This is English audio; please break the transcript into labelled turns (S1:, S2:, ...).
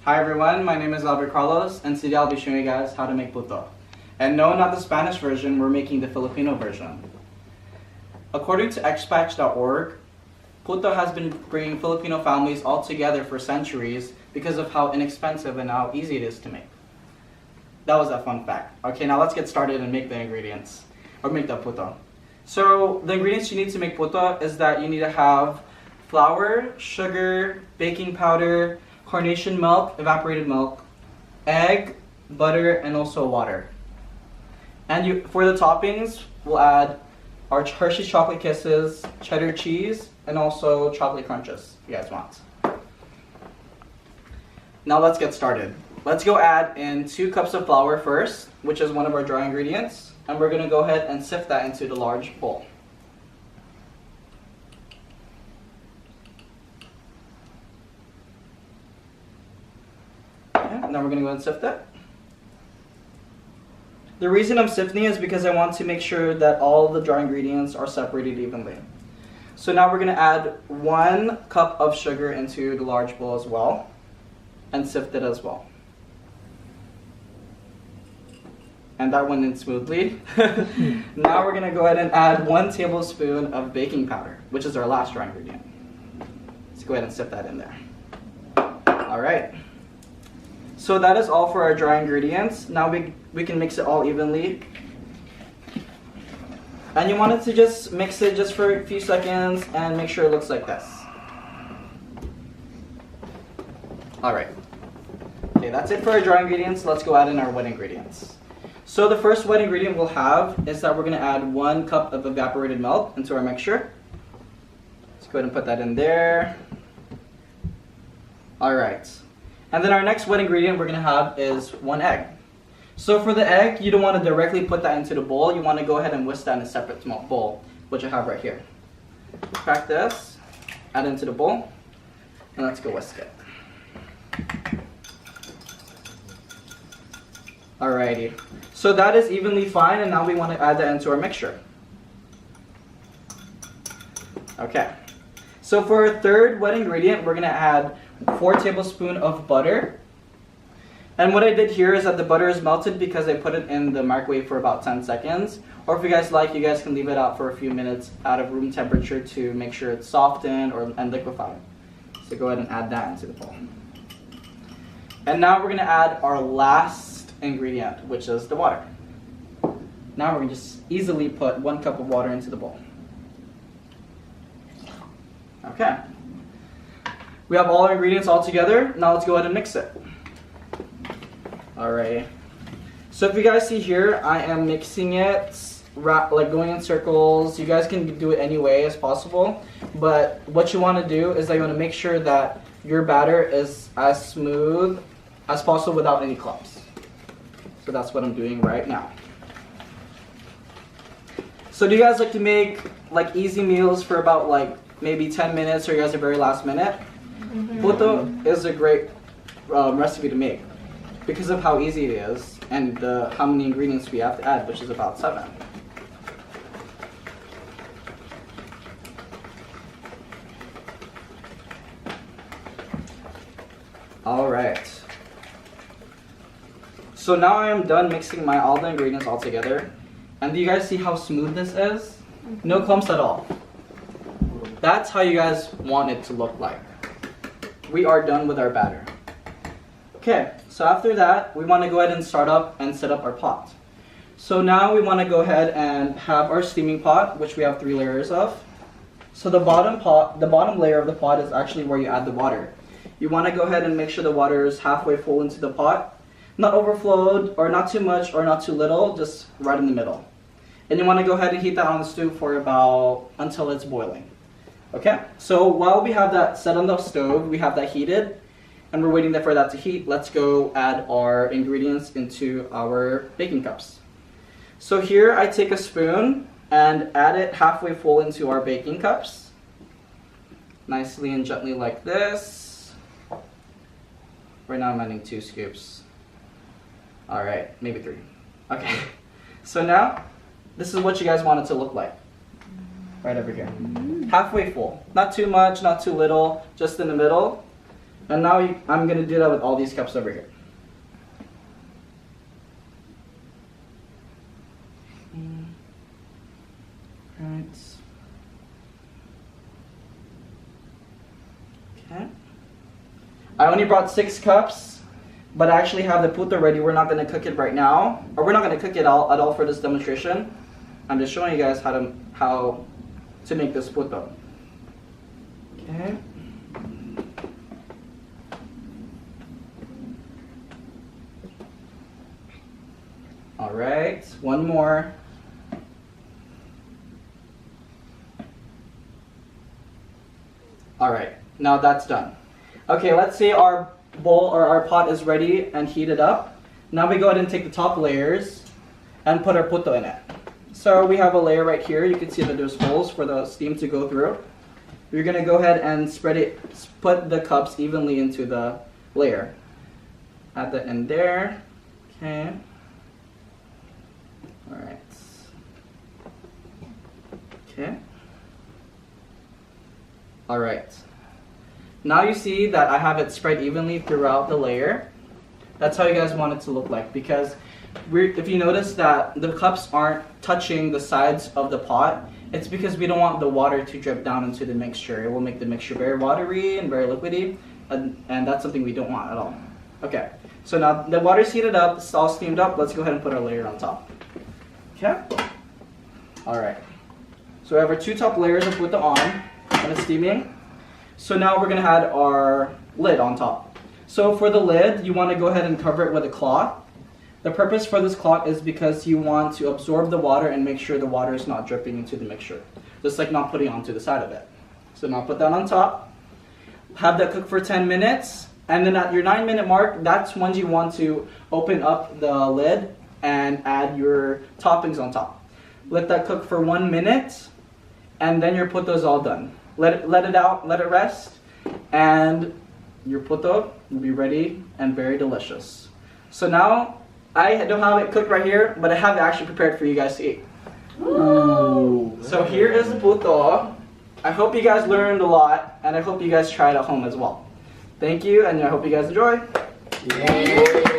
S1: Hi everyone, my name is Albert Carlos, and today I'll be showing you guys how to make puto. And no, not the Spanish version, we're making the Filipino version. According to expatch.org, puto has been bringing Filipino families all together for centuries because of how inexpensive and how easy it is to make. That was a fun fact. Okay, now let's get started and make the ingredients, or make the puto. So the ingredients you need to make puto is that you need to have flour, sugar, baking powder, carnation milk, evaporated milk, egg, butter, and also water. And for the toppings, we'll add our Hershey's chocolate kisses, cheddar cheese, and also chocolate crunches if you guys want. Now let's get started. Let's go add in 2 cups of flour first, which is one of our dry ingredients, and we're going to go ahead and sift that into the large bowl. Now we're going to go ahead and sift it. The reason I'm sifting is because I want to make sure that all the dry ingredients are separated evenly. So now we're going to add 1 cup of sugar into the large bowl as well, and sift it as well. And that went in smoothly. Now we're going to go ahead and add 1 tablespoon of baking powder, which is our last dry ingredient. Let's go ahead and sift that in there. All right. So that is all for our dry ingredients. Now we can mix it all evenly. And you want it to just mix it just for a few seconds and make sure it looks like this. Alright. Okay, that's it for our dry ingredients. Let's go add in our wet ingredients. So the first wet ingredient we'll have is that we're going to add 1 cup of evaporated milk into our mixture. Let's go ahead and put that in there. Alright. And then our next wet ingredient we're going to have is 1 egg. So for the egg, you don't want to directly put that into the bowl. You want to go ahead and whisk that in a separate small bowl, which I have right here. Crack this, add it into the bowl, and let's go whisk it. Alrighty. So that is evenly fine, and now we want to add that into our mixture. Okay. So for our third wet ingredient, we're going to add 4 tablespoons of butter. And what I did here is that the butter is melted because I put it in the microwave for about 10 seconds. Or if you guys like, you guys can leave it out for a few minutes out of room temperature to make sure it's softened and liquefied. So go ahead and add that into the bowl. And now we're going to add our last ingredient, which is the water. Now we're going to just easily put 1 cup of water into the bowl. Okay. We have all our ingredients all together. Now let's go ahead and mix it. Alright. So if you guys see here, I am mixing it, like going in circles. You guys can do it any way as possible. But what you want to do is that you want to make sure that your batter is as smooth as possible without any clumps. So that's what I'm doing right now. So do you guys like to make like easy meals for about like maybe 10 minutes, or you guys are very last minute? Puto is a great recipe to make because of how easy it is and how many ingredients we have to add, which is about 7. Alright. So now I am done mixing all the ingredients all together. And do you guys see how smooth this is? No clumps at all. That's how you guys want it to look like. We are done with our batter. Okay, so after that, we want to go ahead and start up and set up our pot. So now we want to go ahead and have our steaming pot, which we have 3 layers of. So the bottom layer of the pot is actually where you add the water. You want to go ahead and make sure the water is halfway full into the pot. Not overflowed, or not too much, or not too little, just right in the middle. And you want to go ahead and heat that on the stove for until it's boiling. Okay, so while we have that set on the stove, we have that heated, and we're waiting there for that to heat. Let's go add our ingredients into our baking cups. So here I take a spoon and add it halfway full into our baking cups. Nicely and gently like this. Right now I'm adding 2 scoops. Alright, maybe 3. Okay, so now this is what you guys want it to look like. Right over here. Halfway full. Not too much, not too little, just in the middle. And now I'm gonna do that with all these cups over here. Right. Okay. I only brought 6 cups, but I actually have the puto ready. We're not gonna cook it right now, or we're not gonna cook it at all for this demonstration. I'm just showing you guys how to make this puto. Okay. All right, one more. All right, now that's done. Okay, let's say our bowl or our pot is ready and heated up. Now we go ahead and take the top layers and put our puto in it. So we have a layer right here. You can see that there's holes for the steam to go through. You're gonna go ahead and put the cups evenly into the layer. At the end there, okay. All right, okay. All right. Now you see that I have it spread evenly throughout the layer. That's how you guys want it to look like, because if you notice that the cups aren't touching the sides of the pot, it's because we don't want the water to drip down into the mixture. It will make the mixture very watery and very liquidy, and that's something we don't want at all. Okay, so now the water's heated up, it's all steamed up. Let's go ahead and put our layer on top. Okay? All right. So we have our 2 top layers of puto on, and it's steaming. So now we're gonna add our lid on top. So for the lid, you wanna go ahead and cover it with a cloth. The purpose for this cloth is because you want to absorb the water and make sure the water is not dripping into the mixture. Just like not putting it onto the side of it. So now put that on top. Have that cook for 10 minutes. And then at your 9-minute mark, that's when you want to open up the lid and add your toppings on top. Let that cook for 1 minute, and then your puto's all done. Let it out, let it rest, and your puto will be ready and very delicious. So now, I don't have it cooked right here, but I have it actually prepared for you guys to eat. Ooh. So here is the puto. I hope you guys learned a lot, and I hope you guys try it at home as well. Thank you, and I hope you guys enjoy. Yay.